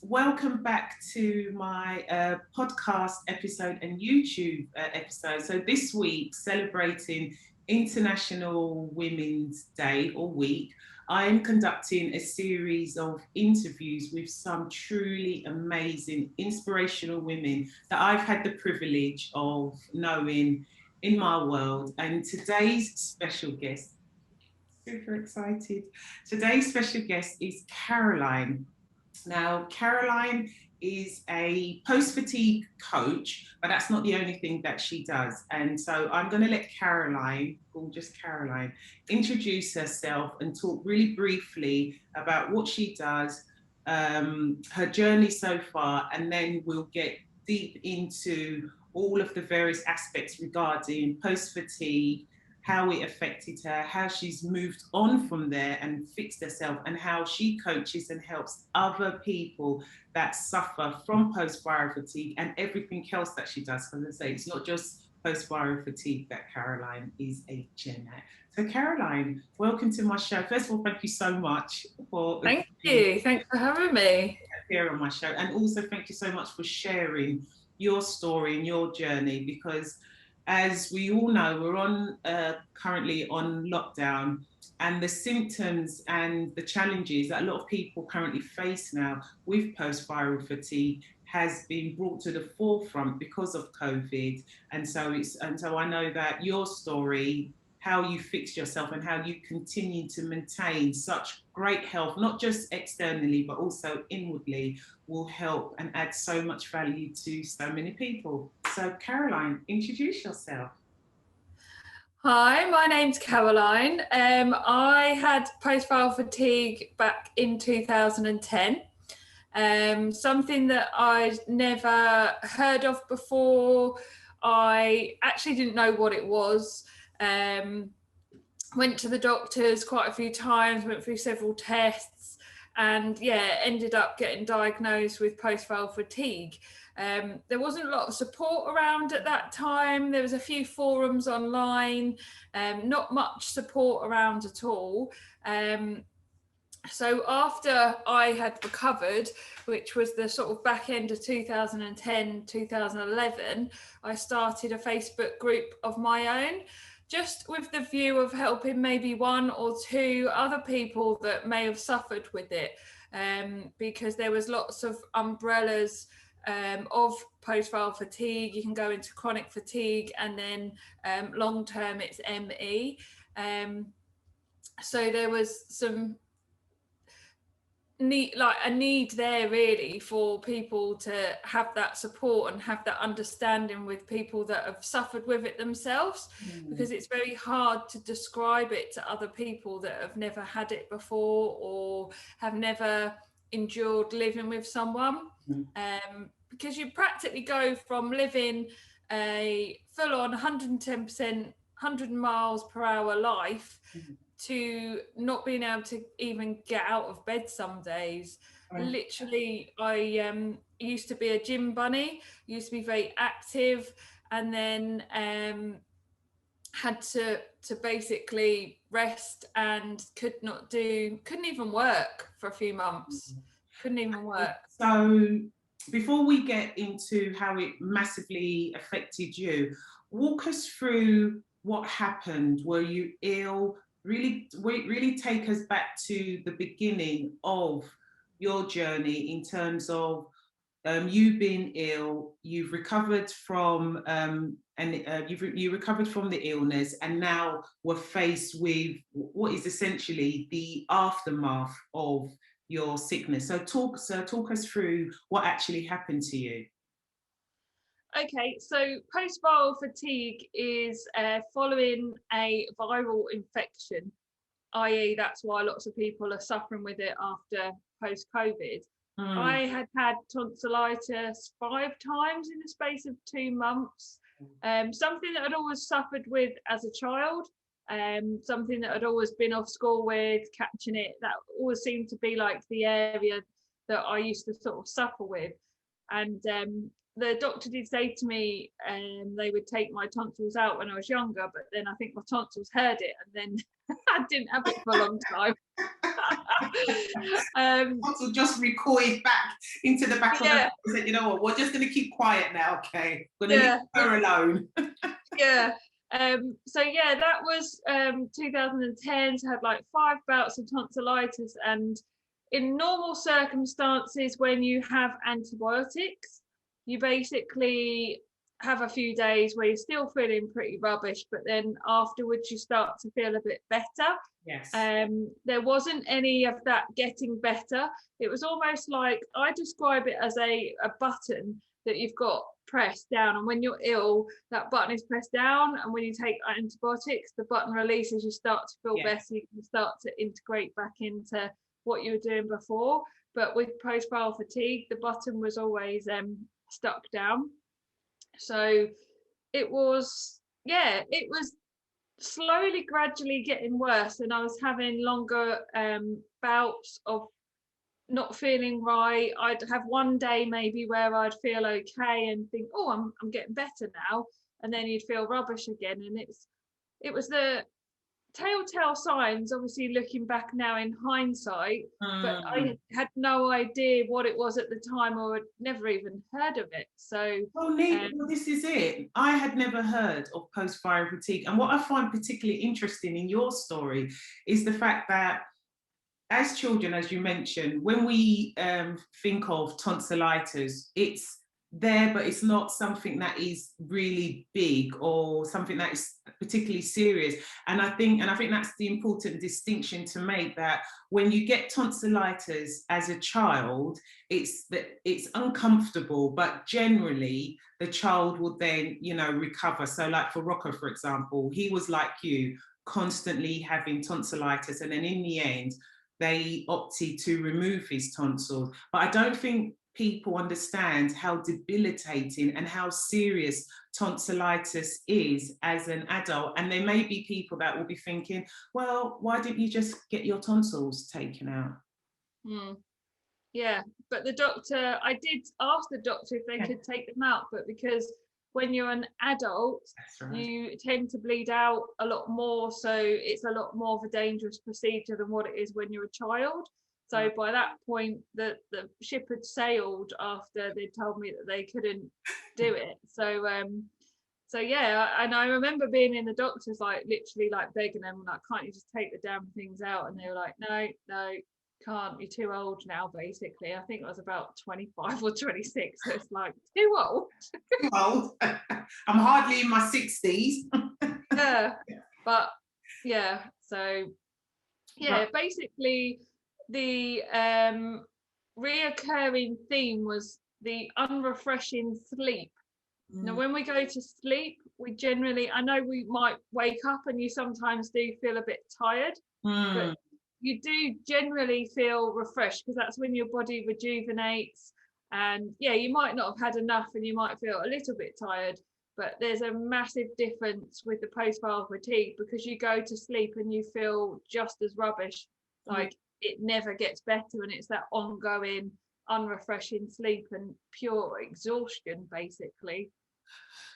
Welcome back to my podcast episode and YouTube episode. So this week, celebrating International Women's Day or Week, I am conducting a series of interviews with some truly amazing, inspirational women that I've had the privilege of knowing in my world. And today's special guest, super excited. Today's special guest is Caroline. Now, Caroline is a post-fatigue coach, but that's not the only thing that she does. And so I'm going to let Caroline, gorgeous Caroline, introduce herself and talk really briefly about what she does, her journey so far, and then we'll get deep into all of the various aspects regarding post-fatigue, how it affected her, how she's moved on from there and fixed herself, and how she coaches and helps other people that suffer from post-viral fatigue and everything else that she does. Because I say, it's not just post-viral fatigue that Caroline is a gen at. So Caroline, welcome to my show. First of all, thank you so much for Thank you. Thanks for having me here on my show. And also thank you so much for sharing your story and your journey, because as we all know, we're on currently on lockdown, and the symptoms and the challenges that a lot of people currently face now with post-viral fatigue has been brought to the forefront because of COVID. And so I know that your story, how you fixed yourself and how you continue to maintain such great health, not just externally, but also inwardly, will help and add so much value to so many people. So Caroline, introduce yourself. Hi, my name's Caroline. I had post-viral fatigue back in 2010. Something that I'd never heard of before. I actually didn't know what it was. Went to the doctors quite a few times, went through several tests, and ended up getting diagnosed with post-viral fatigue. There wasn't a lot of support around at that time. There was a few forums online, not much support around at all. So after I had recovered, which was the sort of back end of 2010, 2011, I started a Facebook group of my own, just with the view of helping maybe one or two other people that may have suffered with it, because there was lots of umbrellas of post-viral fatigue. You can go into chronic fatigue, and then long-term it's ME. So there was some a need there really for people to have that support and have that understanding with people that have suffered with it themselves, because it's very hard to describe it to other people that have never had it before or have never endured living with someone. Because you practically go from living a full-on 110%, 100 miles per hour life to not being able to even get out of bed some days. Literally, I used to be a gym bunny, used to be very active, and then had to basically rest and couldn't even work for a few months. Couldn't even work. So before we get into how it massively affected you, walk us through what happened. Were you ill? Really take us back to the beginning of your journey in terms of you being ill. You've recovered from you recovered from the illness, and now we're faced with what is essentially the aftermath of your sickness. So talk us through what actually happened to you. Okay, so post-viral fatigue is following a viral infection, i.e. that's why lots of people are suffering with it after post-COVID. I had had tonsillitis 5 times in the space of 2 months, something that I'd always suffered with as a child, something that I'd always been off school with, catching it. That always seemed to be like the area that I used to sort of suffer with. And the doctor did say to me they would take my tonsils out when I was younger, but then I think my tonsils heard it, and then I didn't have it for a long time. Also just recoiled back into the back of the Yeah, house and said, you know what, we're just going to keep quiet now, okay? We're going to yeah, leave her alone. yeah. So yeah, that was 2010. So I had like 5 bouts of tonsillitis, and in normal circumstances, when you have antibiotics, you basically have a few days where you're still feeling pretty rubbish, but then afterwards you start to feel a bit better. Yes. There wasn't any of that getting better. It was almost like, I describe it as a button that you've got pressed down, and when you're ill, that button is pressed down, and when you take antibiotics, the button releases, you start to feel better, you can start to integrate back into what you were doing before. But with post-viral fatigue, the button was always stuck down. So it was slowly, gradually getting worse, and I was having longer bouts of not feeling right. I'd have one day maybe where I'd feel okay and think, oh, I'm getting better now, and then you'd feel rubbish again. And it was the telltale signs, obviously looking back now in hindsight, but I had no idea what it was at the time, or had never even heard of it. So well, this is it. I had never heard of post-viral fatigue, and what I find particularly interesting in your story is the fact that as children, as you mentioned, when we think of tonsillitis, it's there, but it's not something that is really big or something that is particularly serious. And I think that's the important distinction to make, that when you get tonsillitis as a child, it's uncomfortable, but generally the child will then, recover. So like for Rocco, for example, he was like you, constantly having tonsillitis, and then in the end, they opted to remove his tonsils. But I don't think people understand how debilitating and how serious tonsillitis is as an adult. And there may be people that will be thinking, well, why didn't you just get your tonsils taken out? Yeah, but I did ask the doctor if they could take them out, but because when you're an adult, you tend to bleed out a lot more, so it's a lot more of a dangerous procedure than what it is when you're a child. So by that point, the ship had sailed after they told me that they couldn't do it. So yeah, and I remember being in the doctor's, like literally like begging them, like, can't you just take the damn things out? And they were like, no, can't, you're too old now, basically. I think I was about 25 or 26, so it's like, too old. Too old. I'm hardly in my 60s. Yeah, but yeah, so yeah, basically the reoccurring theme was the unrefreshing sleep. Now when we go to sleep, we generally, I know we might wake up and you sometimes do feel a bit tired, but you do generally feel refreshed, because that's when your body rejuvenates. And yeah, you might not have had enough and you might feel a little bit tired, but there's a massive difference with the post-viral fatigue, because you go to sleep and you feel just as rubbish, like it never gets better, and it's that ongoing unrefreshing sleep and pure exhaustion, basically.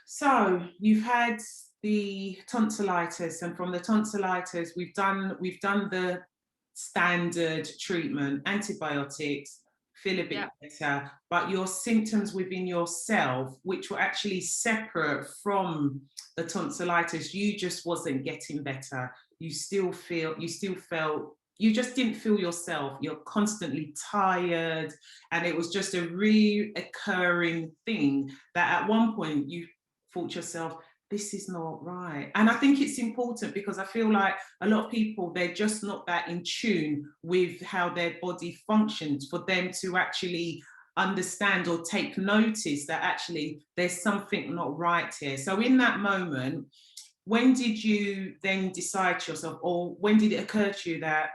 So you've had the tonsillitis, and from the tonsillitis, we've done the standard treatment, antibiotics, feel a bit better, but your symptoms within yourself, which were actually separate from the tonsillitis, you just wasn't getting better. You just didn't feel yourself. You're constantly tired, and it was just a reoccurring thing that at one point you thought to yourself, this is not right. And I think it's important, because I feel like a lot of people, they're just not that in tune with how their body functions for them to actually understand or take notice that actually there's something not right here. So in that moment, when did you then decide to yourself, or when did it occur to you that,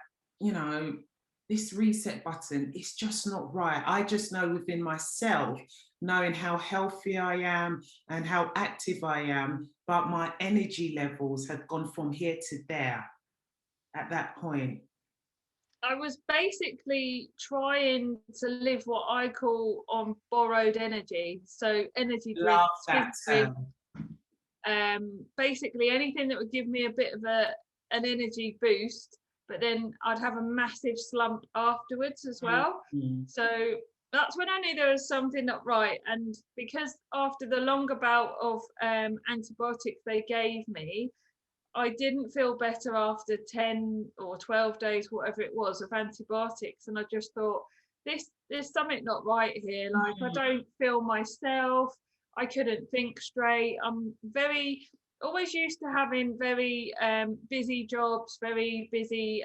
this reset button is just not right? I just know within myself, knowing how healthy I am and how active I am, but my energy levels had gone from here to there at that point. I was basically trying to live what I call on borrowed energy. So energy Love drinks, that fizzy term. basically anything that would give me a bit of an energy boost, but then I'd have a massive slump afterwards as well. Mm. So that's when I knew there was something not right. And because after the longer bout of antibiotics they gave me, I didn't feel better after 10 or 12 days, whatever it was, of antibiotics. And I just thought, there's something not right here. Like, I don't feel myself. I couldn't think straight. I'm very, always used to having very busy jobs, very busy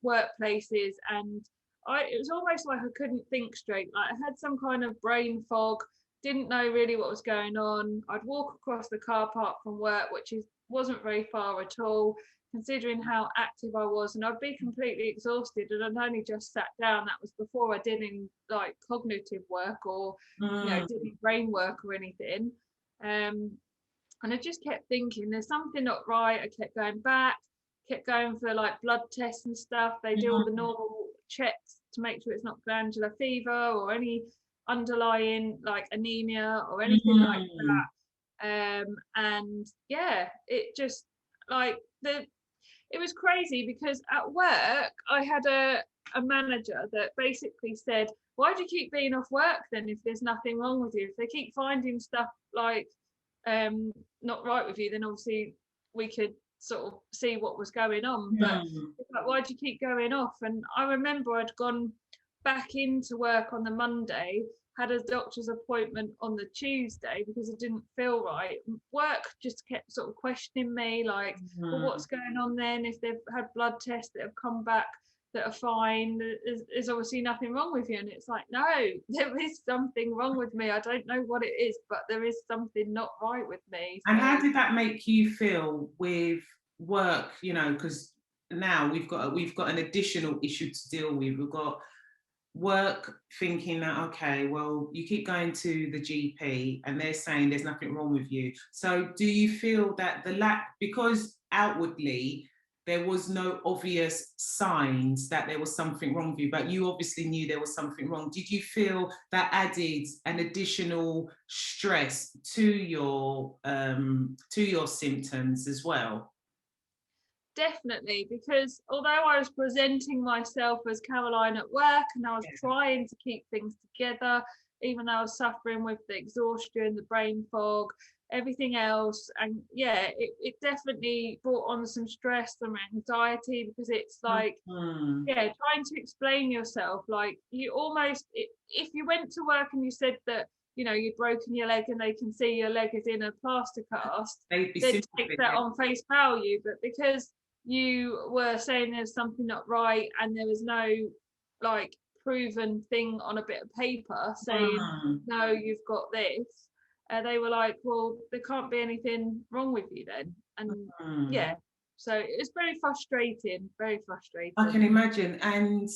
workplaces. And it was almost like I couldn't think straight. Like, I had some kind of brain fog, didn't know really what was going on. I'd walk across the car park from work, which wasn't very far at all, considering how active I was, and I'd be completely exhausted, and I'd only just sat down. That was before I did any like cognitive work or did any brain work or anything. And I just kept thinking there's something not right. I kept going back, kept going for like blood tests and stuff. They do all the normal checks to make sure it's not glandular fever or any underlying like anemia or anything like that. And yeah, it just like it was crazy because at work I had a manager that basically said, why do you keep being off work then if there's nothing wrong with you? If they keep finding stuff like not right with you, then obviously we could sort of see what was going on. But like, why do you keep going off? And I remember I'd gone back into work on the Monday, had a doctor's appointment on the Tuesday because I didn't feel right. Work just kept sort of questioning me, like, well, what's going on then? If they've had blood tests that have come back that are fine, there's obviously nothing wrong with you. And it's like, no, there is something wrong with me. I don't know what it is, but there is something not right with me. And how did that make you feel with work? You know, because now we've got an additional issue to deal with. We've got work thinking that, okay, well, you keep going to the GP and they're saying there's nothing wrong with you. So do you feel that the lack, because outwardly there was no obvious signs that there was something wrong with you, but you obviously knew there was something wrong, did you feel that added an additional stress to your symptoms as well? Definitely, because although I was presenting myself as Caroline at work and I was trying to keep things together, even though I was suffering with the exhaustion, the brain fog, everything else, and it definitely brought on some stress, some anxiety, because it's like trying to explain yourself, like you almost, if you went to work and you said that you'd broken your leg and they can see your leg is in a plaster cast, they'd take that on face value. But because you were saying there's something not right and there was no like proven thing on a bit of paper saying no, you've got this, they were like, well, there can't be anything wrong with you then. And so it's very frustrating. I can imagine. And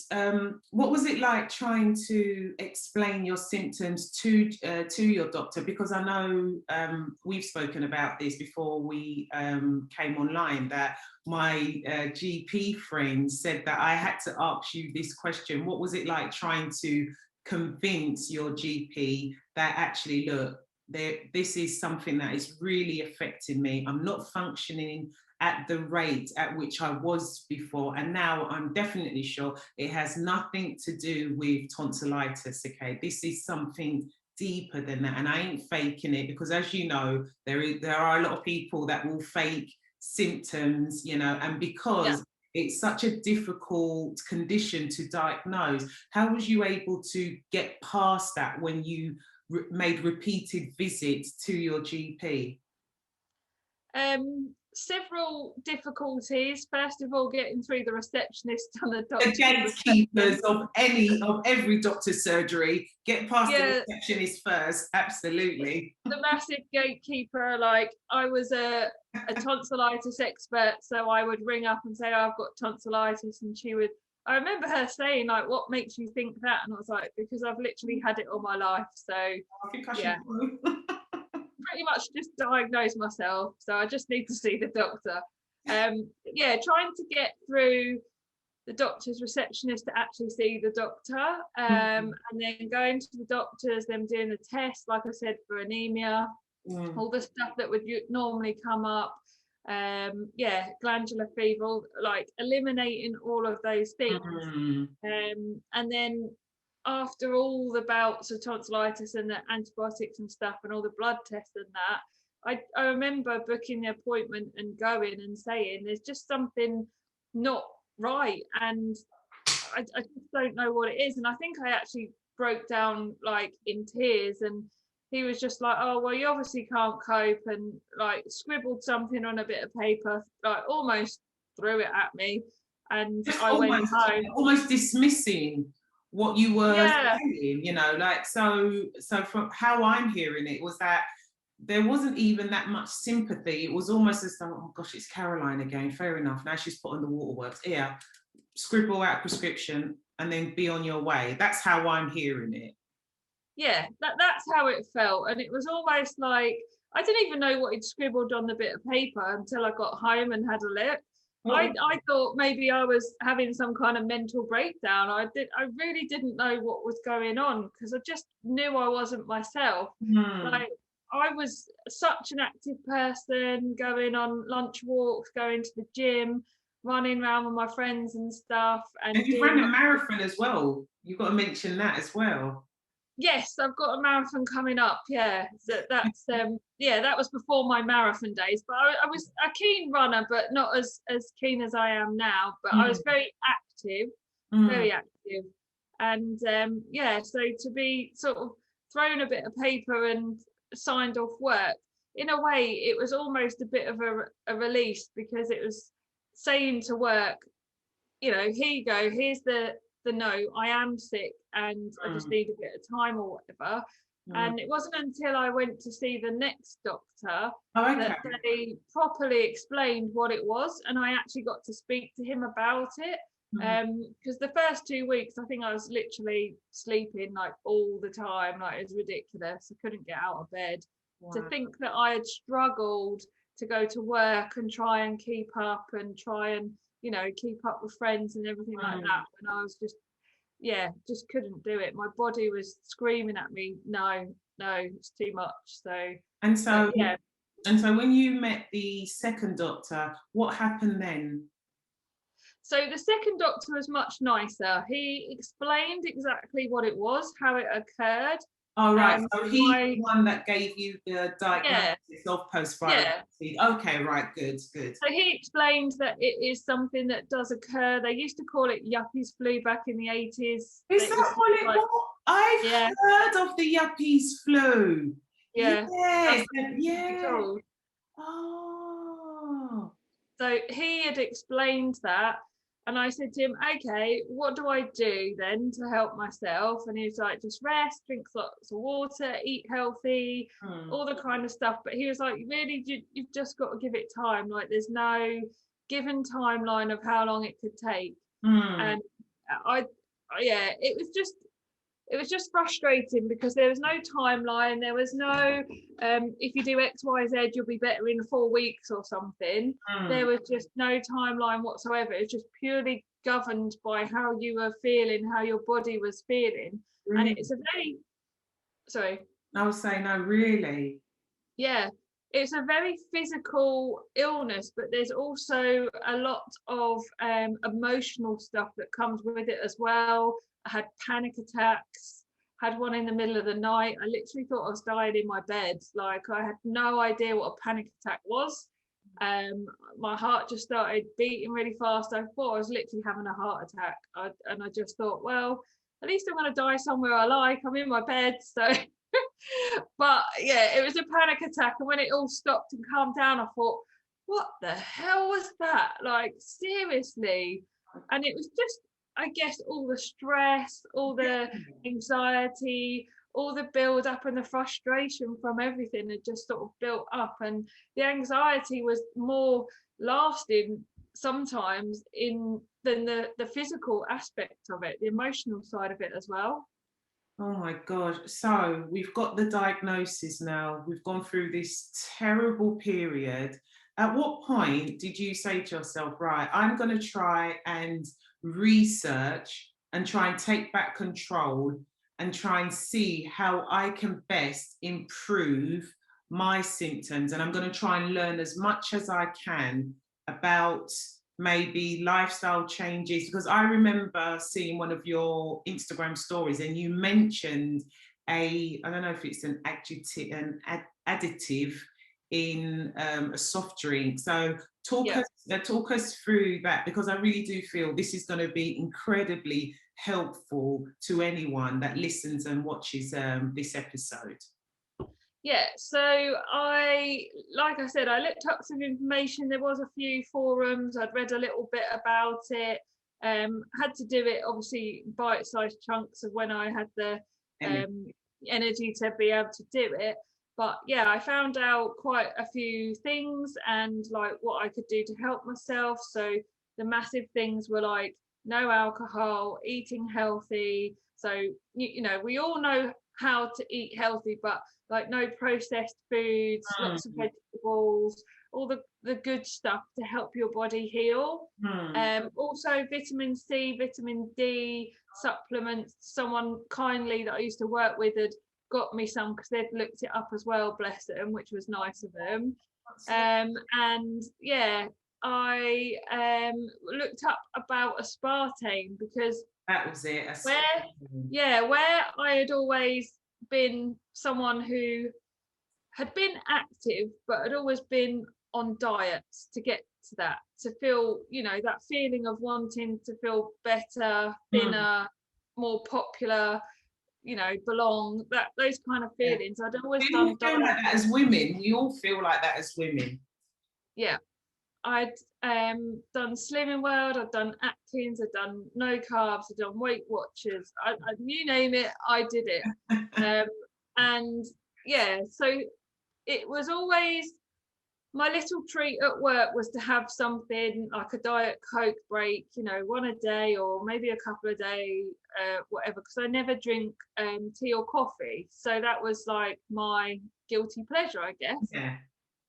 what was it like trying to explain your symptoms to your doctor? Because I know we've spoken about this before we came online, that my GP friend said that I had to ask you this question. What was it like trying to convince your GP that actually, look, this is something that is really affecting me. I'm not functioning at the rate at which I was before. And now I'm definitely sure it has nothing to do with tonsillitis, okay? This is something deeper than that. And I ain't faking it, because as you know, there are a lot of people that will fake symptoms, and because it's such a difficult condition to diagnose, how was you able to get past that when you made repeated visits to your GP? Several difficulties. First of all, getting through the receptionist on the doctor's the gatekeepers of every doctor's surgery. Get past the receptionist first. Absolutely. The massive gatekeeper. Like, I was a tonsillitis expert, so I would ring up and say, oh, I've got tonsillitis, and I remember her saying, like, what makes you think that? And I was like, because I've literally had it all my life. So I think I should pretty much just diagnose myself, so I just need to see the doctor. Trying to get through the doctor's receptionist to actually see the doctor, Mm. and then going to the doctors, them doing the test, like I said, for anemia, all the stuff that would normally come up, glandular fever, like eliminating all of those things. And then after all the bouts of tonsillitis and the antibiotics and stuff and all the blood tests and that, I remember booking the appointment and going and saying there's just something not right, and I just don't know what it is. And I think I actually broke down like in tears, and he was just like, oh well, you obviously can't cope, and like scribbled something on a bit of paper, like almost threw it at me, and Just I went home. almost dismissing what you were Yeah. saying, you know, like, so from how I'm hearing it was that there wasn't even that much sympathy. It was almost as though, oh gosh, it's Caroline again, fair enough, now she's put on the waterworks, here, scribble out prescription and then be on your way. That's how I'm hearing it. Yeah, that's how it felt. And it was almost like I didn't even know what he'd scribbled on the bit of paper until I got home and had a look. I thought maybe I was having some kind of mental breakdown. I really didn't know what was going on, because I just knew I wasn't myself. Like, I was such an active person, going on lunch walks, going to the gym, running around with my friends and stuff. And you ran a marathon as well. You've got to mention that as well. Yes, I've got a marathon coming up. Yeah, so that's that was before my marathon days. But I was a keen runner, but not as keen as I am now. But I was very active, and so to be sort of thrown a bit of paper and signed off work, in a way, it was almost a bit of a release, because it was saying to work, you know, here you go, here's the note, I am sick and I just need a bit of time or whatever. And it wasn't until I went to see the next doctor that they properly explained what it was, and I actually got to speak to him about it. Because the first 2 weeks, I think I was literally sleeping like all the time, like it was ridiculous. I couldn't get out of bed. To think that I had struggled to go to work and try and keep up and you know, keep up with friends and everything like that, when I was just couldn't do it. My body was screaming at me, no, it's too much. And so when you met the second doctor, what happened then? So the second doctor was much nicer. He explained exactly what it was, how it occurred. Oh, right. So he's the one that gave you the diagnosis of post-viral vaccine. Okay, right. Good. So he explained that it is something that does occur. They used to call it yuppies flu back in the 80s. Is that what it was? I've heard of the yuppies flu. Yeah. Yes. Yeah. Oh. So he had explained that. And I said to him, okay, what do I do then to help myself? And he was like, just rest, drink lots of water, eat healthy, all the kind of stuff. But he was like, really, you've just got to give it time. Like, there's no given timeline of how long it could take. And it was just frustrating, because there was no timeline. There was no, if you do X, Y, Z, you'll be better in 4 weeks or something. There was just no timeline whatsoever. It was just purely governed by how you were feeling, how your body was feeling. And it's a very, sorry. I was saying, no, really? Yeah, it's a very physical illness, but there's also a lot of emotional stuff that comes with it as well. I had panic attacks, had one in the middle of the night. I literally thought I was dying in my bed. Like, I had no idea what a panic attack was. My heart just started beating really fast. I thought I was literally having a heart attack. And I just thought, well, at least I'm going to die somewhere I like. I'm in my bed. So, but yeah, it was a panic attack. And when it all stopped and calmed down, I thought, what the hell was that? Like, seriously. And it was just, I guess, all the stress, all the anxiety, all the build up and the frustration from everything had just sort of built up. And the anxiety was more lasting sometimes than the physical aspect of it, the emotional side of it as well. Oh my God. So we've got the diagnosis now. We've gone through this terrible period. At what point did you say to yourself, right, I'm going to try and research and try and take back control and try and see how I can best improve my symptoms. And I'm going to try and learn as much as I can about maybe lifestyle changes, because I remember seeing one of your Instagram stories and you mentioned I don't know if it's an additive in a soft drink. So talk us through that, because I really do feel this is going to be incredibly helpful to anyone that listens and watches this episode. Yeah, so like I said, I looked up some information. There was a few forums. I'd read a little bit about it. Had to do it obviously bite-sized chunks of when I had the energy to be able to do it. But yeah, I found out quite a few things and like what I could do to help myself. So the massive things were like no alcohol, eating healthy. So you know, we all know how to eat healthy, but like no processed foods, lots of vegetables, all the good stuff to help your body heal. Also vitamin C, vitamin D supplements. Someone kindly that I used to work with had got me some because they'd looked it up as well, bless them, which was nice of them. And yeah, I looked up about aspartame because that was it. where I had always been someone who had been active but had always been on diets to get to that, to feel, you know, that feeling of wanting to feel better, thinner, more popular, you know, belong, that those kind of feelings. I'd always done feel like that as women. We all feel like that as women. Yeah. I'd done Slimming World, I'd done Atkins, I'd done no carbs, I'd done Weight Watchers, I you name it, I did it. And yeah, so it was always my little treat at work was to have something like a Diet Coke break, you know, one a day or maybe a couple a day, whatever, because I never drink tea or coffee. So that was like my guilty pleasure, I guess. Yeah.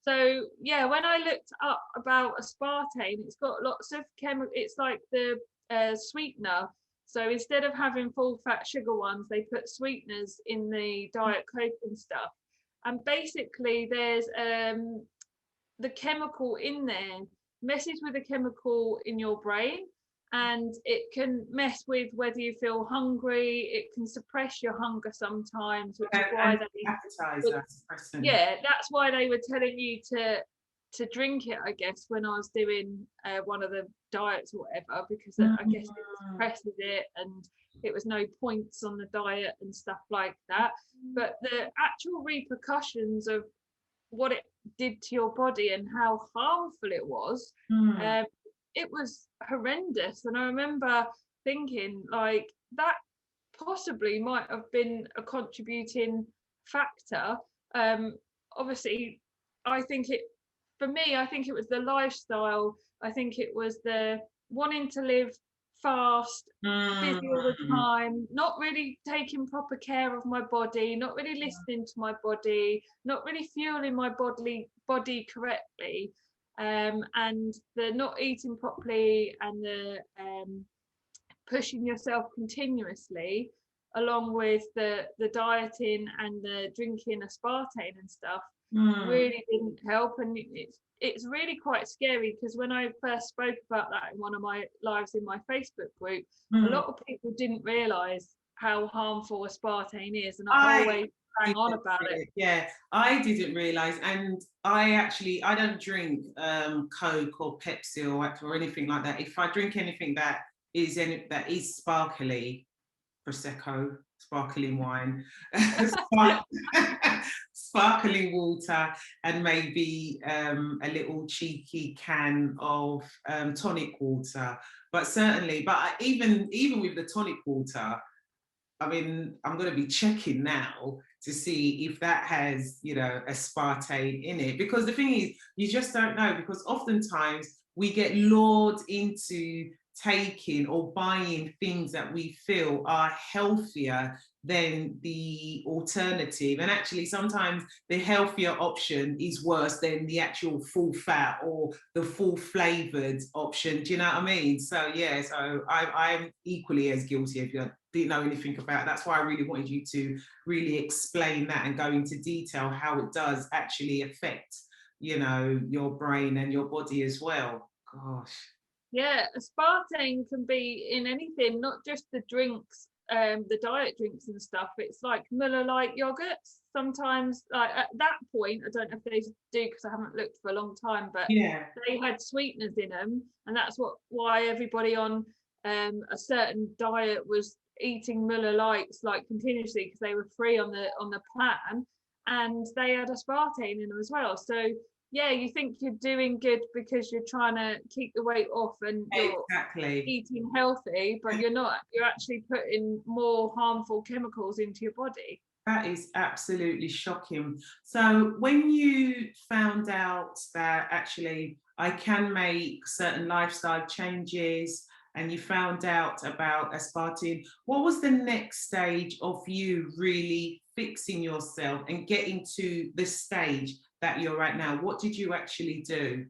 So yeah, when I looked up about aspartame, it's got lots of it's like the sweetener. So instead of having full fat sugar ones, they put sweeteners in the Diet Coke and stuff. And basically there's the chemical in there messes with the chemical in your brain, and it can mess with whether you feel hungry. It can suppress your hunger sometimes, which is why that's why they were telling you to drink it, I guess, when I was doing one of the diets or whatever, because I guess it suppresses it and it was no points on the diet and stuff like that. But the actual repercussions of what it did to your body and how harmful it was, it was horrendous. And I remember thinking like that possibly might have been a contributing factor. Obviously I think it was the lifestyle. I think it was the wanting to live fast, busy all the time, not really taking proper care of my body, not really listening to my body, not really fueling my body correctly, and the not eating properly and the pushing yourself continuously, along with the dieting and the drinking aspartame and stuff, really didn't help. And it's really quite scary, because when I first spoke about that in one of my lives in my Facebook group, a lot of people didn't realise how harmful aspartame is, and I always hang on about it. Yeah, I didn't realise, and I don't drink Coke or Pepsi or anything like that. If I drink anything that is sparkly, Prosecco, sparkling wine, sparkling water, and maybe a little cheeky can of tonic water. But certainly, even with the tonic water, I mean, I'm going to be checking now to see if that has, you know, aspartame in it. Because the thing is, you just don't know, because oftentimes we get lured into taking or buying things that we feel are healthier than the alternative. And actually, sometimes the healthier option is worse than the actual full fat or the full flavored option. Do you know what I mean? So yeah, so I'm equally as guilty if you didn't know anything about it. That's why I really wanted you to really explain that and go into detail how it does actually affect, you know, your brain and your body as well. Gosh. Yeah, aspartame can be in anything, not just the drinks, the diet drinks and stuff. It's like Muller Light yogurts. Sometimes, like at that point, I don't know if they do because I haven't looked for a long time, but Yeah. they had sweeteners in them, and that's why everybody on a certain diet was eating Muller Lights like continuously because they were free on the plan, and they had aspartame in them as well. So yeah, you think you're doing good because you're trying to keep the weight off and you're Exactly. eating healthy, but you're not. You're actually putting more harmful chemicals into your body. That is absolutely shocking. So when you found out that actually I can make certain lifestyle changes and you found out about aspartame, what was the next stage of you really fixing yourself and getting to the stage that you're at now? What did you actually do?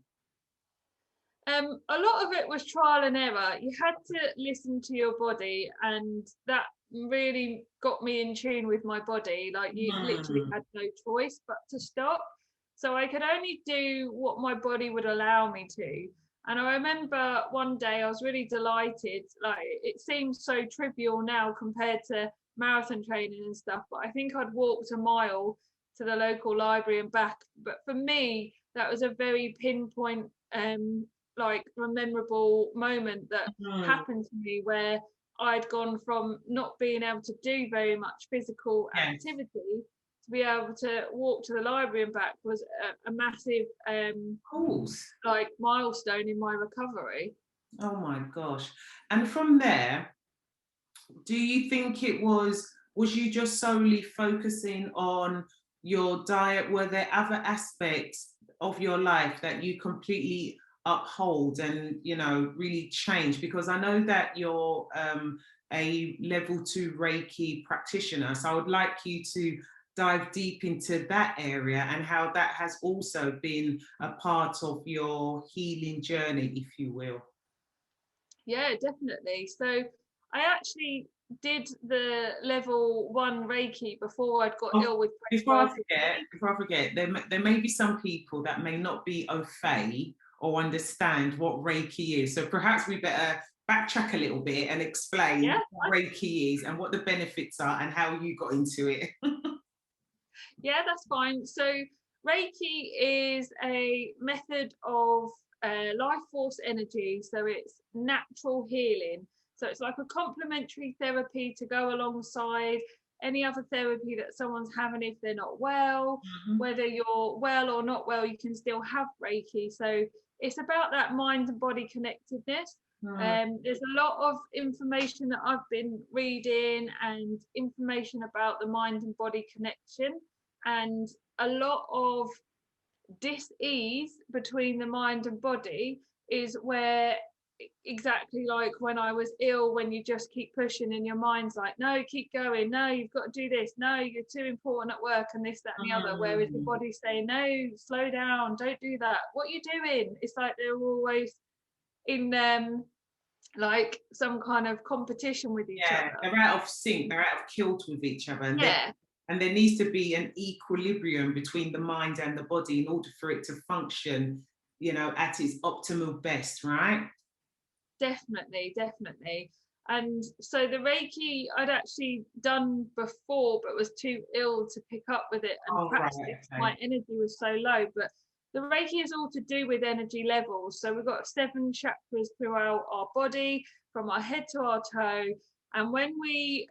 A lot of it was trial and error. You had to listen to your body, and that really got me in tune with my body. Like you literally Hmm. had no choice but to stop. So I could only do what my body would allow me to. And I remember one day I was really delighted. Like it seems so trivial now compared to marathon training and stuff, but I think I'd walked a mile to the local library and back. But for me, that was a very pinpoint like a memorable moment that Hmm. happened to me where I'd gone from not being able to do very much physical Yes. activity to be able to walk to the library and back was a massive Of course. like milestone in my recovery. Oh my gosh. And from there, do you think it was you just solely focusing on your diet? Were there other aspects of your life that you completely uphold and you know really change? Because I know that you're a level 2 Reiki practitioner, so I would like you to dive deep into that area and how that has also been a part of your healing journey, if you will. Yeah, definitely. So I actually did the level 1 Reiki before I'd got Oh, ill with before I breast. forget, there may be some people that may not be au fait or understand what Reiki is. So perhaps we better backtrack a little bit and explain Yeah, what Reiki is and what the benefits are and how you got into it. yeah, that's fine. So Reiki is a method of life force energy. So it's natural healing. So it's like a complementary therapy to go alongside any other therapy that someone's having if they're not well. Mhm. Whether you're well or not well, you can still have Reiki. So it's about that mind and body connectedness. Mm. There's a lot of information that I've been reading and information about the mind and body connection, and a lot of dis-ease between the mind and body is where exactly like when I was ill, when you just keep pushing and your mind's like, no, keep going, no, you've got to do this, no, you're too important at work and this, that and the other, whereas the Mm. body's saying, no, slow down, don't do that, what are you doing? It's like they're always in like some kind of competition with each Yeah, other. they're out of sync, they're out of kilt with each other. Yeah, And there needs to be an equilibrium between the mind and the body in order for it to function, you know, at its optimal best, right? definitely, definitely. And so the Reiki I'd actually done before, but was too ill to pick up with it and Oh, right, practice it. okay. My energy was so low. But the Reiki is all to do with energy levels. So we've got 7 chakras throughout our body, from our head to our toe. And when we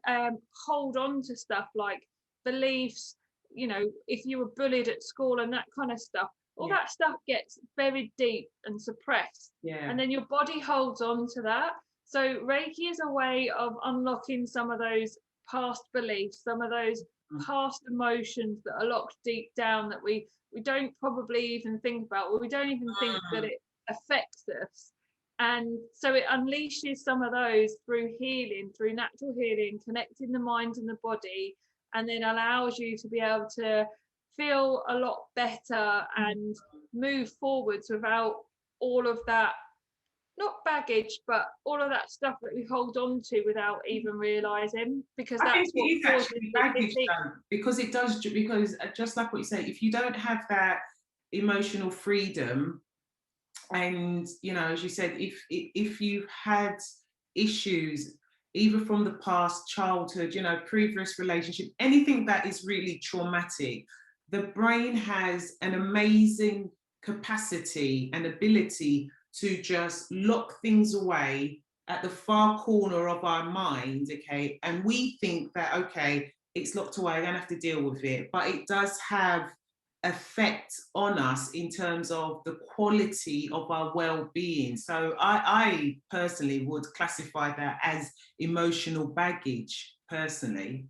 hold on to stuff like beliefs, you know, if you were bullied at school and that kind of stuff, all Yeah, that stuff gets buried deep and suppressed, yeah. and then your body holds on to that. So Reiki is a way of unlocking some of those past beliefs, some of those Mm. past emotions that are locked deep down that we don't probably even think about, or we don't even think that it affects us. And so it unleashes some of those through healing, through natural healing, connecting the mind and the body, and then allows you to be able to feel a lot better and move forwards without all of that, not baggage, but all of that stuff that we hold on to without even realizing, because I think that's it what is causes actually the baggage disease. though, because it does, because just like what you say, if you don't have that emotional freedom, and you know, as you said, if you've had issues either from the past, childhood, you know, previous relationship, anything that is really traumatic, the brain has an amazing capacity and ability to just lock things away at the far corner of our mind, okay, and we think that, okay, it's locked away, I don't have to deal with it, but it does have effect on us in terms of the quality of our well-being. So I personally would classify that as emotional baggage, personally.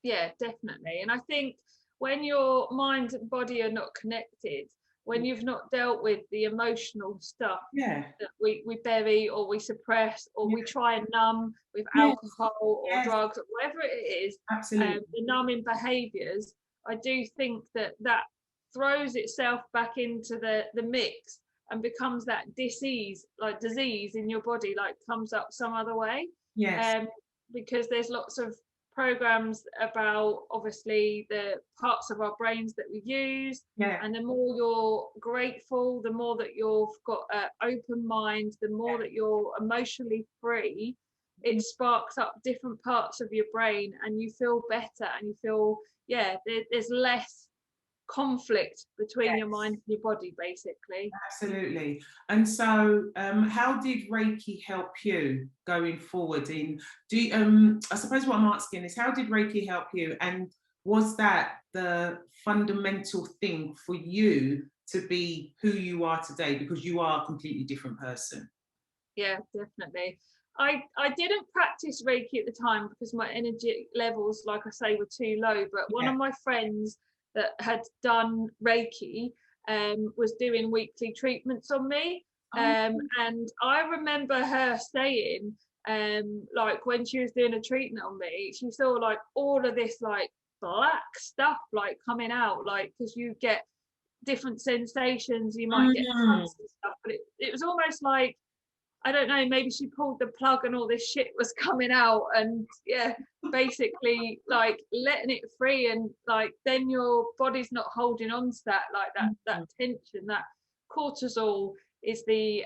Yeah, definitely. And I think when your mind and body are not connected, when you've not dealt with the emotional stuff Yeah, that we bury or we suppress or yeah, we try and numb with yes, alcohol or yes, drugs or whatever it is, absolutely. the numbing behaviors, I do think that that throws itself back into the mix and becomes that disease, like disease in your body, like comes up some other way. Yes, Um, because there's lots of programs about obviously the parts of our brains that we use, yeah, and the more you're grateful, the more that you've got an open mind, the more that you're emotionally free, it sparks up different parts of your brain and you feel better and you feel, yeah, there's less conflict between your mind yes. and your body, basically. Absolutely. And so, how did Reiki help you going forward? In do you, I suppose what I'm asking is, how did Reiki help you, and was that the fundamental thing for you to be who you are today? Because you are a completely different person. Yeah, definitely. I didn't practice Reiki at the time because my energy levels, like I say, were too low. But one Yeah. of my friends that had done Reiki was doing weekly treatments on me. Oh, And I remember her saying, like when she was doing a treatment on me, she saw like all of this like black stuff like coming out, like because you get different sensations, you might get mm, cuts and stuff, but it was almost like, I don't know, maybe she pulled the plug and all this shit was coming out, and yeah, basically like letting it free, and like then your body's not holding on to that, like that mm, tension. That cortisol is the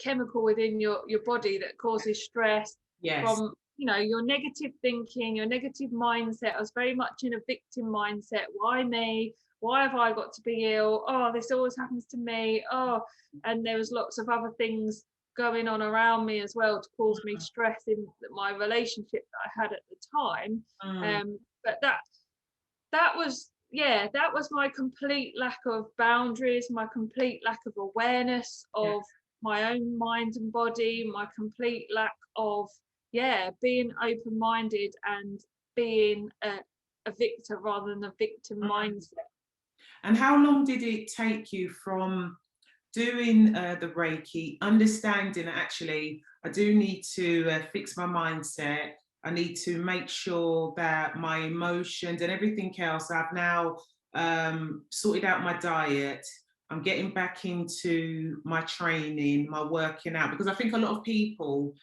chemical within your body that causes stress yes. from, you know, your negative thinking, your negative mindset. I was very much in a victim mindset. Why me? Why have I got to be ill? Oh, this always happens to me. Oh, and there was lots of other things going on around me as well to cause me stress in my relationship that I had at the time. Mm, But that was, yeah, that was my complete lack of boundaries, my complete lack of awareness yeah. of my own mind and body, my complete lack of, yeah, being open-minded and being a victor rather than a victim Mm. mindset. And how long did it take you from doing the Reiki, understanding that actually I do need to fix my mindset. I need to make sure that my emotions and everything else, I've now sorted out my diet. I'm getting back into my training, my working out, because I think a lot of people,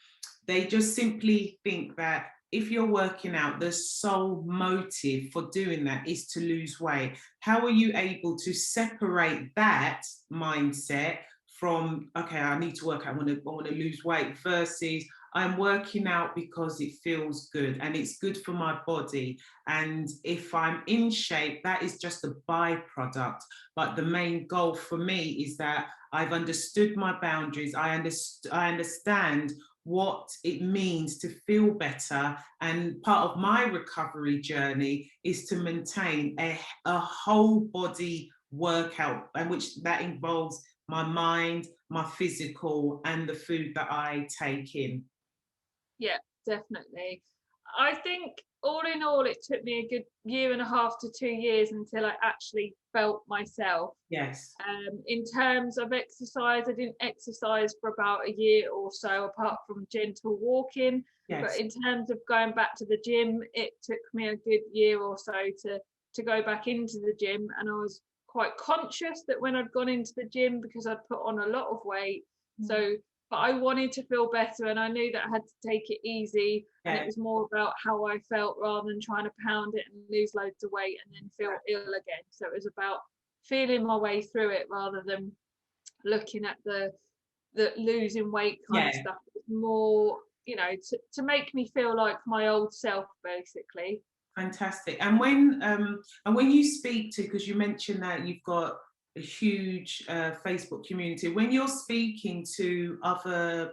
they just simply think that if you're working out, the sole motive for doing that is to lose weight. How are you able to separate that mindset from, okay, I need to work out, I want to lose weight, versus I'm working out because it feels good and it's good for my body. And if I'm in shape, that is just a byproduct. But the main goal for me is that I've understood my boundaries. I understand what it means to feel better. And part of my recovery journey is to maintain a whole body workout, and which that involves my mind, my physical, and the food that I take in. Yeah, definitely. I think all in all, it took me a good 1.5 to 2 years until I actually felt myself. Yes. In terms of exercise, I didn't exercise for about a year or so, apart from gentle walking. Yes. But in terms of going back to the gym, it took me a good year or so to go back into the gym. And I was quite conscious that when I'd gone into the gym, because I'd put on a lot of weight, but I wanted to feel better, and I knew that I had to take it easy. And it was more about how I felt rather than trying to pound it and lose loads of weight and then feel ill again. So it was about feeling my way through it rather than looking at the losing weight kind of stuff. It was more, to make me feel like my old self, basically. Fantastic. And when you speak to, because you mentioned that you've got a huge Facebook community, when you're speaking to other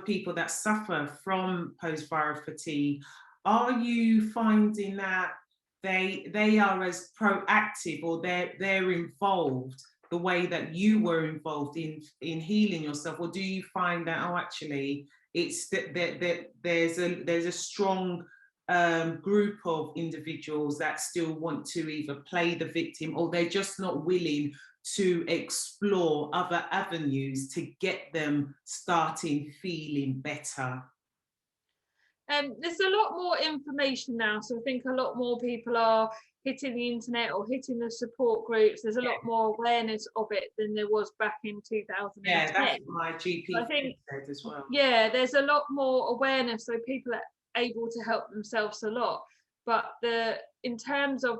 people that suffer from post-viral fatigue, are you finding that they are as proactive, or they're involved the way that you were involved in healing yourself? Or do you find that, oh, actually it's that there's a strong group of individuals that still want to either play the victim, or they're just not willing to explore other avenues to get them starting feeling better? There's a lot more information now, so I think a lot more people are hitting the internet or hitting the support groups. There's a lot more awareness of it than there was back in 2010. Yeah, that's what my GP said as well. Yeah, there's a lot more awareness, so people are able to help themselves a lot. But in terms of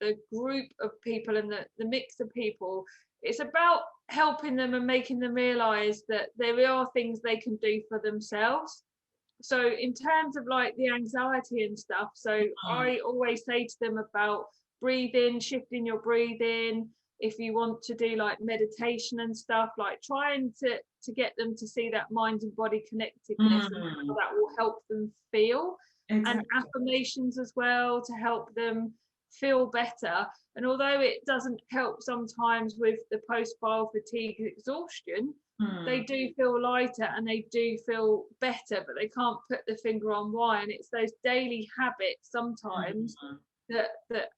the group of people and the mix of people, it's about helping them and making them realise that there are things they can do for themselves. So in terms of like the anxiety and stuff, so I always say to them about breathing, shifting your breathing. If you want to do like meditation and stuff, like trying to get them to see that mind and body connectedness and how that will help them feel. Exactly. And affirmations as well to help them feel better. And although it doesn't help sometimes with the post-viral fatigue exhaustion, they do feel lighter and they do feel better, but they can't put the finger on why. And it's those daily habits sometimes that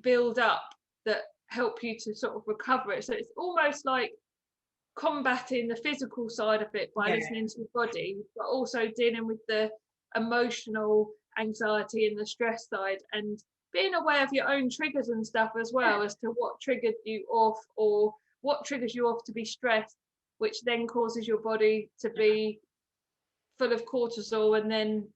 build up that help you to sort of recover it. So it's almost like combating the physical side of it by listening to your body, but also dealing with the emotional anxiety and the stress side, and being aware of your own triggers and stuff as well, as to what triggered you off or what triggers you off to be stressed, which then causes your body to be full of cortisol, and then,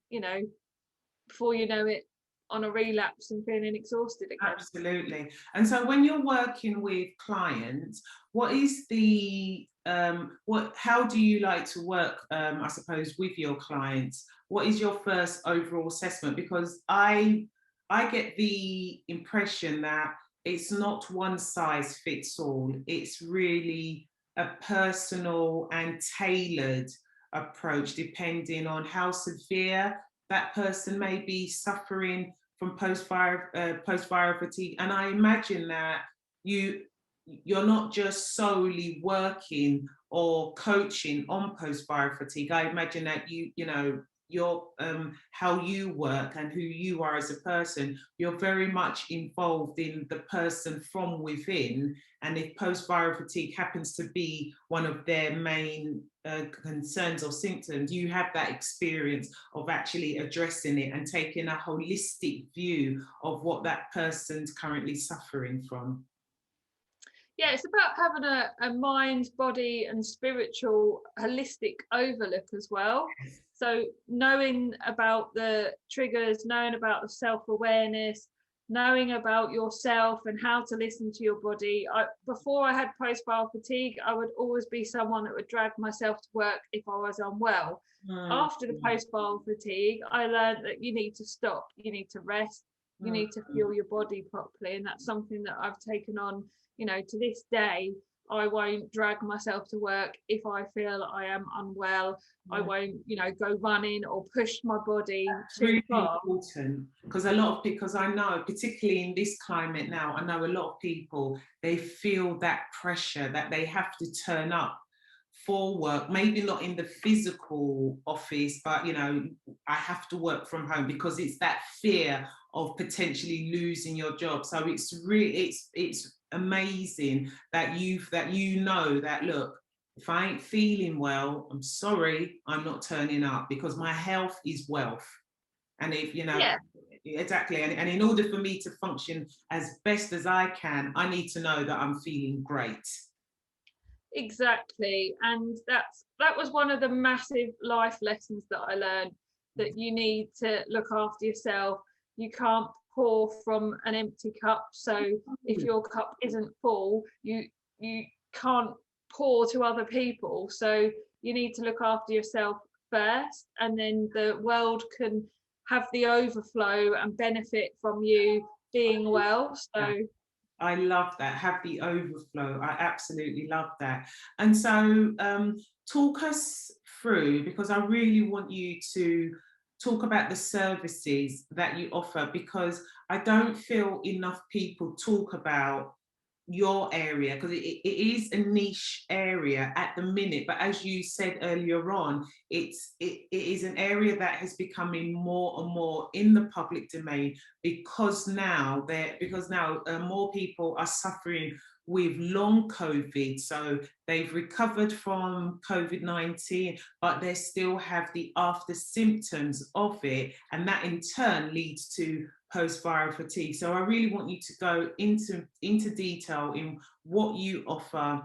before you know it, on a relapse and feeling exhausted again. Absolutely. And so when you're working with clients, what is the how do you like to work, I suppose, with your clients? What is your first overall assessment? Because I get the impression that it's not one size fits all. It's really a personal and tailored approach depending on how severe that person may be suffering from post-viral fatigue. And I imagine that you're not just solely working or coaching on post-viral fatigue. I imagine that your how you work and who you are as a person, you're very much involved in the person from within. And if post-viral fatigue happens to be one of their main concerns or symptoms, you have that experience of actually addressing it and taking a holistic view of what that person's currently suffering from. Yeah, it's about having a mind, body and spiritual holistic overlook as well. So knowing about the triggers, knowing about the self-awareness, knowing about yourself and how to listen to your body. Before I had post-viral fatigue, I would always be someone that would drag myself to work if I was unwell. After the post-viral fatigue, I learned that you need to stop, you need to rest, you need to fuel your body properly. And that's something that I've taken on. To this day, I won't drag myself to work if I feel I am unwell. I won't, go running or push my body too far. Important, because I know, particularly in this climate now, I know a lot of people, they feel that pressure that they have to turn up for work, maybe not in the physical office, but you know, I have to work from home because it's that fear of potentially losing your job. So it's really, it's amazing that you know that, look, if I ain't feeling well, I'm sorry, I'm not turning up, because my health is wealth. And if you know, Yeah, exactly, and in order for me to function as best as I can, I need to know that I'm feeling great. exactly. And that was one of the massive life lessons that I learned, that you need to look after yourself. You can't pour from an empty cup. So if your cup isn't full, you can't pour to other people. So you need to look after yourself first, and then the world can have the overflow and benefit from you being well. So I love that. Have the overflow. I absolutely love that. And so, talk us through, because I really want you to talk about the services that you offer, because I don't feel enough people talk about your area, because it is a niche area at the minute, but as you said earlier on, it is an area that is becoming more and more in the public domain, because now more people are suffering with long COVID. So they've recovered from COVID-19, but they still have the after symptoms of it, and that in turn leads to post-viral fatigue. So I really want you to go into detail in what you offer,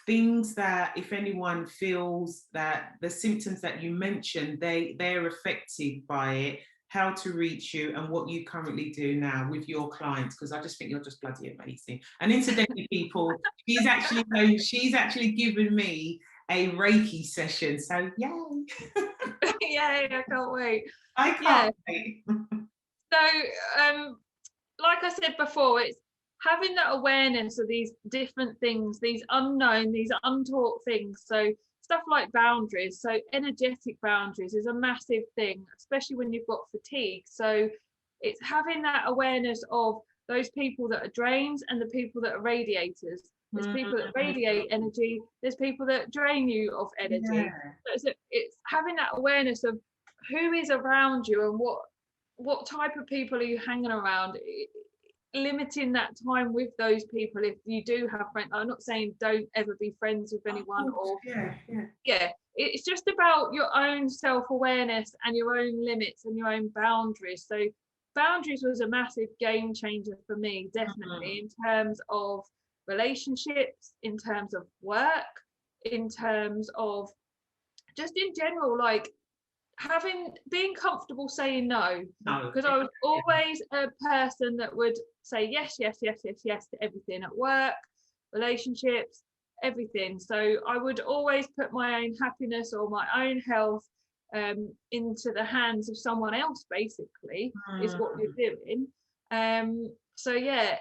things that if anyone feels that the symptoms that you mentioned, they're affected by it, how to reach you, and what you currently do now with your clients, because I just think you're just bloody amazing. And incidentally, people, she's actually given me a Reiki session, so yay. yeah, I can't wait. I can't wait. So, like I said before, it's having that awareness of these different things, these unknown, these untaught things. So, stuff like boundaries. So, energetic boundaries is a massive thing, especially when you've got fatigue. So, it's having that awareness of those people that are drains and the people that are radiators. There's people that radiate energy, there's people that drain you of energy. Yeah. So it's having that awareness of who is around you and what type of people are you hanging around, limiting that time with those people if you do have friends. I'm not saying don't ever be friends with anyone, or it's just about your own self-awareness and your own limits and your own boundaries. So boundaries was a massive game changer for me, definitely, in terms of relationships, in terms of work, in terms of just in general, like being comfortable saying no, because I was always a person that would say yes to everything at work, relationships, everything. So I would always put my own happiness or my own health into the hands of someone else, basically, is what you're doing. So yeah,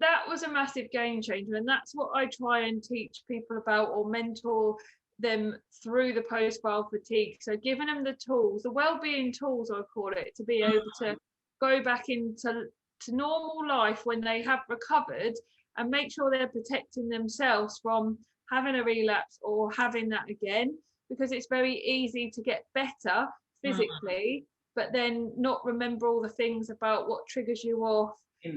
that was a massive game changer, and that's what I try and teach people about or mentor them through the post-viral fatigue. So giving them the tools, the well-being tools, I call it, to be able to go back into normal life when they have recovered, and make sure they're protecting themselves from having a relapse or having that again, because it's very easy to get better physically, but then not remember all the things about what triggers you off,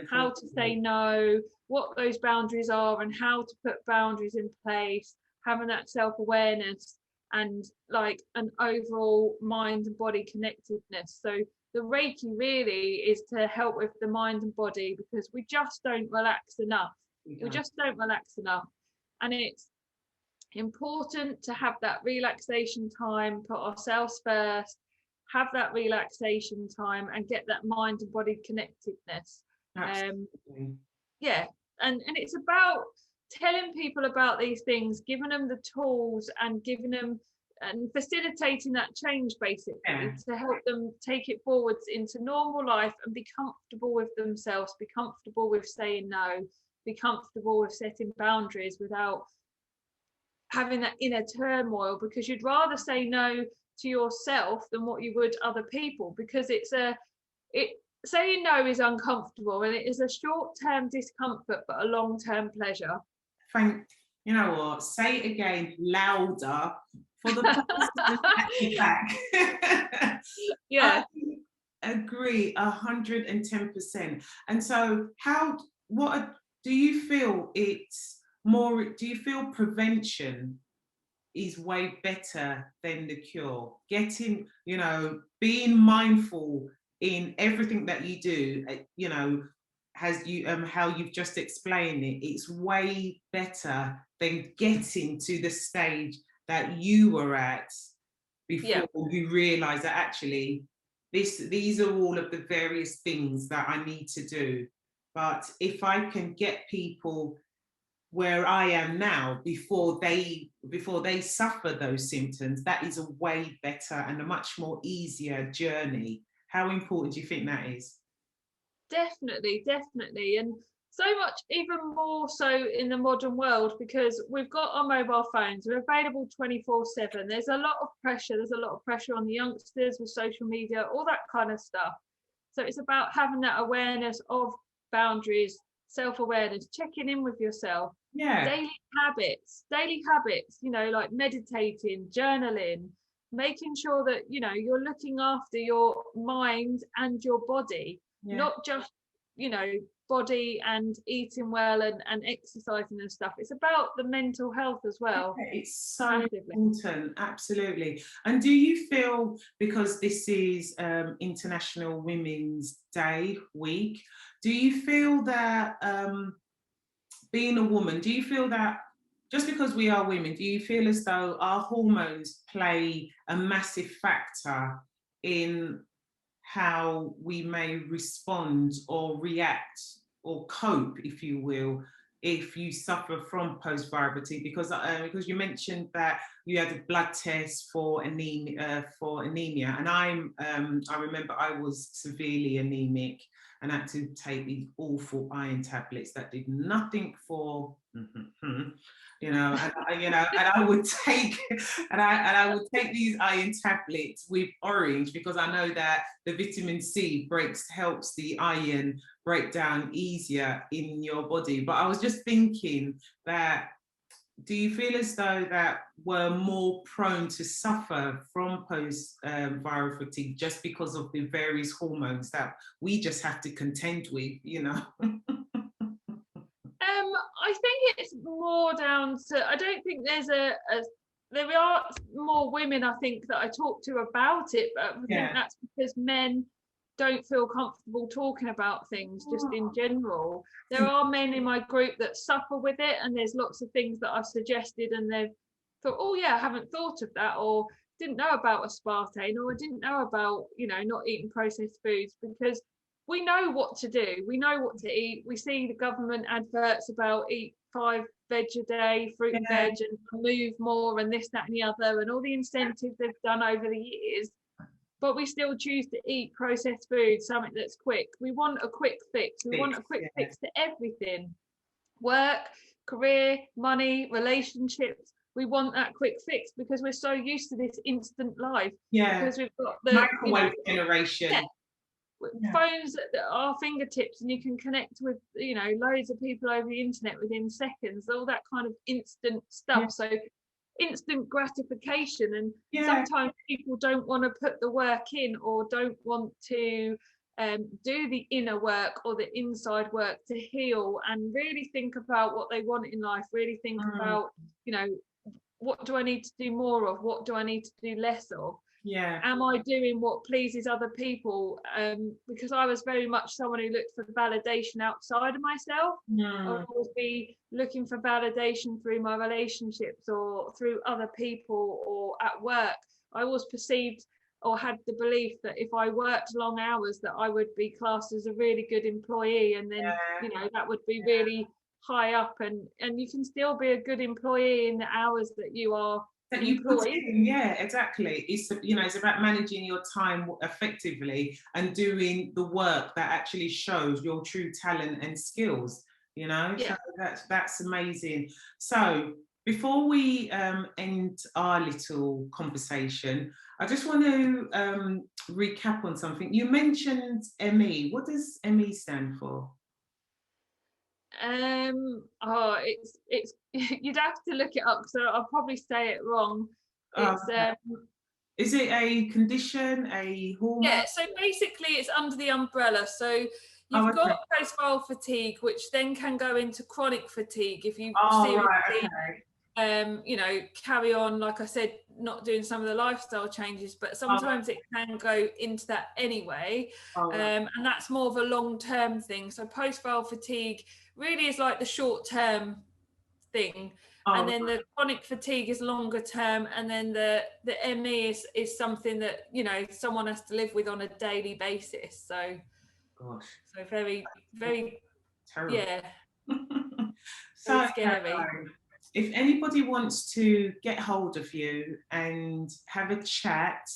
how to say no, what those boundaries are, and how to put boundaries in place, having that self-awareness and like an overall mind and body connectedness. So the Reiki really is to help with the mind and body, because we just don't relax enough. We just don't relax enough. And it's important to have that relaxation time, put ourselves first, have that relaxation time, and get that mind and body connectedness. Yeah, and it's about telling people about these things, giving them the tools, and giving them and facilitating that change, basically, to help them take it forwards into normal life and be comfortable with themselves, be comfortable with saying no, be comfortable with setting boundaries without having that inner turmoil, because you'd rather say no to yourself than what you would other people, because saying no is uncomfortable, and it is a short-term discomfort but a long-term pleasure. You know what? Say it again louder for the person at the back. Yeah. I agree 110%. And so do you feel it's more, do you feel prevention is way better than the cure? Getting, being mindful in everything that you do, has you how you've just explained it, it's way better than getting to the stage that you were at before you realize that actually these are all of the various things that I need to do. But if I can get people where I am now before they suffer those symptoms, that is a way better and a much more easier journey. How important do you think that is? Definitely, definitely. And so much even more so in the modern world, because we've got our mobile phones, we're available 24/7. There's a lot of pressure. There's a lot of pressure on the youngsters with social media, all that kind of stuff. So it's about having that awareness of boundaries, self-awareness, checking in with yourself. Yeah. Daily habits, like meditating, journaling, making sure that, you're looking after your mind and your body, not just, body and eating well and exercising and stuff. It's about the mental health as well. Yeah, it's so important, absolutely. And do you feel, because this is International Women's Day week, do you feel that being a woman, do you feel that just because we are women, do you feel as though our hormones play a massive factor in how we may respond or react or cope, if you will, if you suffer from post-viability? Because you mentioned that you had a blood test for anemia, and I remember I was severely anemic and had to take these awful iron tablets that did nothing for and I would take and I would take these iron tablets with orange, because I know that the vitamin C helps the iron break down easier in your body. But I was just thinking that, do you feel as though that we're more prone to suffer from post-viral fatigue just because of the various hormones that we just have to contend with, I think it's more down to, I don't think there's there are more women, I think, that I talk to about it, but I think that's because men don't feel comfortable talking about things just in general. There are men in my group that suffer with it, and there's lots of things that I've suggested and they've thought, oh yeah, I haven't thought of that, or didn't know about aspartame, or I didn't know about, not eating processed foods, because we know what to do. We know what to eat. We see the government adverts about eat 5 veg a day, fruit and veg, and move more, and this, that, and the other, and all the incentives they've done over the years. But we still choose to eat processed food, something that's quick. We want a quick fix. We want a quick fix to everything. Work, career, money, relationships. We want that quick fix because we're so used to this instant life. Yeah. Because we've got the microwave generation. Phones at our fingertips, and you can connect with loads of people over the internet within seconds, all that kind of instant stuff. So instant gratification, and sometimes people don't want to put the work in, or don't want to do the inner work or the inside work to heal and really think about what they want in life, really think about what do I need to do more of, what do I need to do less of. Am I doing what pleases other people? Because I was very much someone who looked for validation outside of myself. I would always be looking for validation through my relationships or through other people or at work. I always perceived or had the belief that if I worked long hours, that I would be classed as a really good employee, and then that would be really high up, and you can still be a good employee in the hours that you are employed. Exactly. It's about managing your time effectively and doing the work that actually shows your true talent and skills. So that's amazing. So before we end our little conversation, I just want to recap on something. You mentioned ME. What does ME stand for? Oh, it's you'd have to look it up, so I'll probably say it wrong. Oh, It's okay. Is it a condition, a hormone? Yeah, so basically it's under the umbrella. So Oh, you've okay. got post-viral fatigue, which then can go into chronic fatigue if you Oh, right, seriously, okay. carry on, like I said, not doing some of the lifestyle changes, but sometimes it can go into that anyway. Oh, right. And that's more of a long-term thing. So post-viral fatigue really is like the short-term thing, and Oh, then the chronic fatigue is longer term, and then the ME is something that someone has to live with on a daily basis. So gosh, very, very, terrible. yeah, very So, scary. Caroline, if anybody wants to get hold of you and have a chat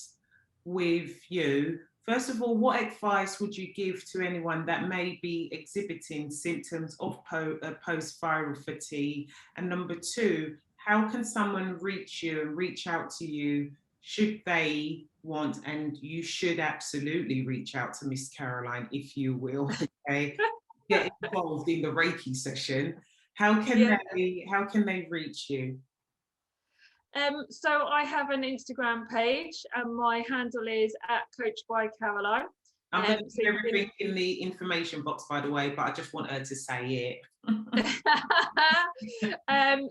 with you, first of all, what advice would you give to anyone that may be exhibiting symptoms of post-viral fatigue? And number two, how can someone reach you and reach out to you should they want? And you should absolutely reach out to Miss Caroline, if you will, okay? Get involved in the Reiki session. How can Yeah. they reach you? So I have an Instagram page, and my handle is @Coach by Caroline. I'm going to So put everything in the information box, by the way, but I just want her to say it.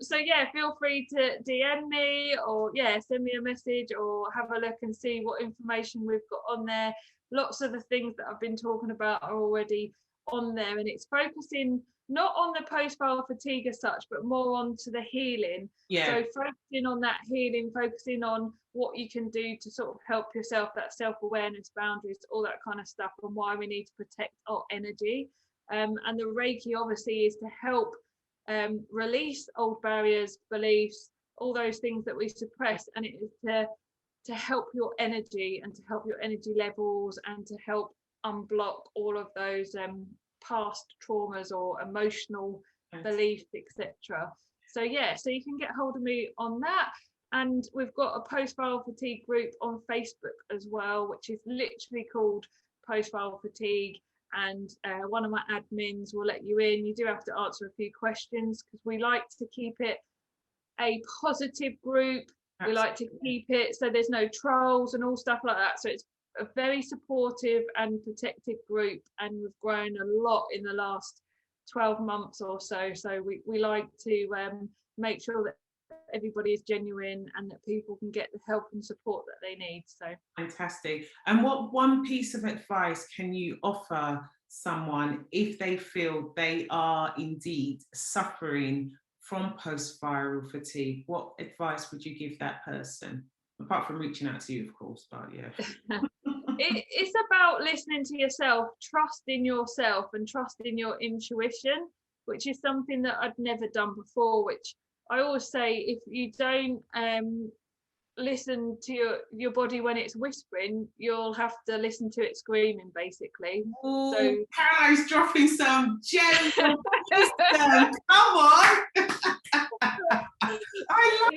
So yeah, feel free to DM me, or send me a message, or have a look and see what information we've got on there. Lots of the things that I've been talking about are already on there, and it's focusing not on the post-viral fatigue as such, but more onto the healing. Yeah. So focusing on that healing, focusing on what you can do to sort of help yourself, that self-awareness, boundaries, all that kind of stuff, and why we need to protect our energy. And the Reiki obviously is to help release old barriers, beliefs, all those things that we suppress, and it is to help your energy and to help your energy levels and to help unblock all of those past traumas or emotional beliefs, etc. So so you can get hold of me on that. And we've got a post-viral fatigue group on Facebook as well, which is literally called Post-Viral Fatigue. And one of my admins will let you in. You do have to answer a few questions because we like to keep it a positive group. Absolutely. We like to keep it so there's no trolls and all stuff like that. So it's a very supportive and protective group, and we've grown a lot in the last 12 months or so. So we like to make sure that everybody is genuine and that people can get the help and support that they need. So fantastic. And what one piece of advice can you offer someone if they feel they are indeed suffering from post-viral fatigue? What advice would you give that person, apart from reaching out to you, of course? But yeah. It's about listening to yourself, trusting yourself and trusting your intuition, which is something that I'd never done before, which I always say, if you don't listen to your body when it's whispering, you'll have to listen to it screaming, basically. Ooh, so Caroline's dropping some gems of wisdom. Come on. I love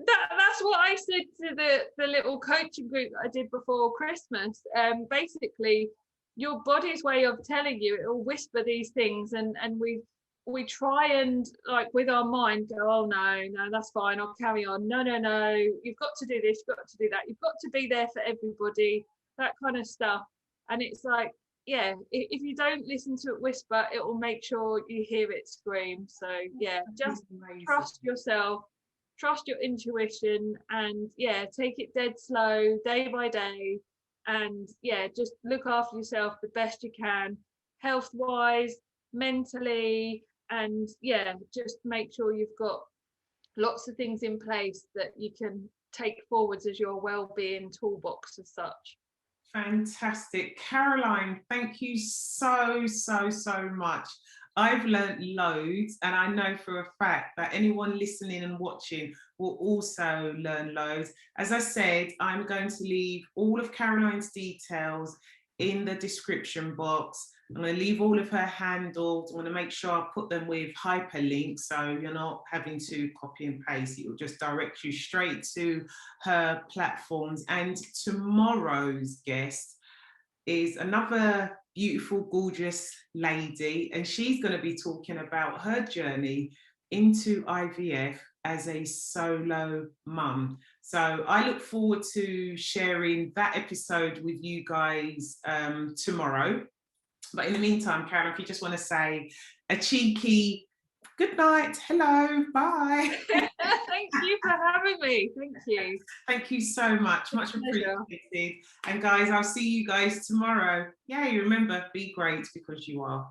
that's what I said to the little coaching group that I did before Christmas. Basically, your body's way of telling you, it will whisper these things, and we try and, like, with our mind go, oh no, that's fine, I'll carry on. No, you've got to do this, you've got to do that, you've got to be there for everybody, that kind of stuff. And it's like, if you don't listen to it whisper, it will make sure you hear it scream. So just trust yourself, trust your intuition, and take it dead slow, day by day, and just look after yourself the best you can, health wise, mentally, and just make sure you've got lots of things in place that you can take forwards as your well-being toolbox as such. Fantastic. Caroline, thank you so much. I've learned loads, and I know for a fact that anyone listening and watching will also learn loads. As I said, I'm going to leave all of Caroline's details in the description box. I'm going to leave all of her handles. I'm going to make sure I put them with hyperlinks, so you're not having to copy and paste. It will just direct you straight to her platforms. And tomorrow's guest is another beautiful, gorgeous lady, and she's going to be talking about her journey into IVF as a solo mum. So I look forward to sharing that episode with you guys tomorrow. But in the meantime, Karen, if you just want to say a cheeky good night, hello, bye. Thank you for having me. Thank you. Thank you so much. Much appreciated. And guys, I'll see you guys tomorrow. Yay, remember, be great because you are.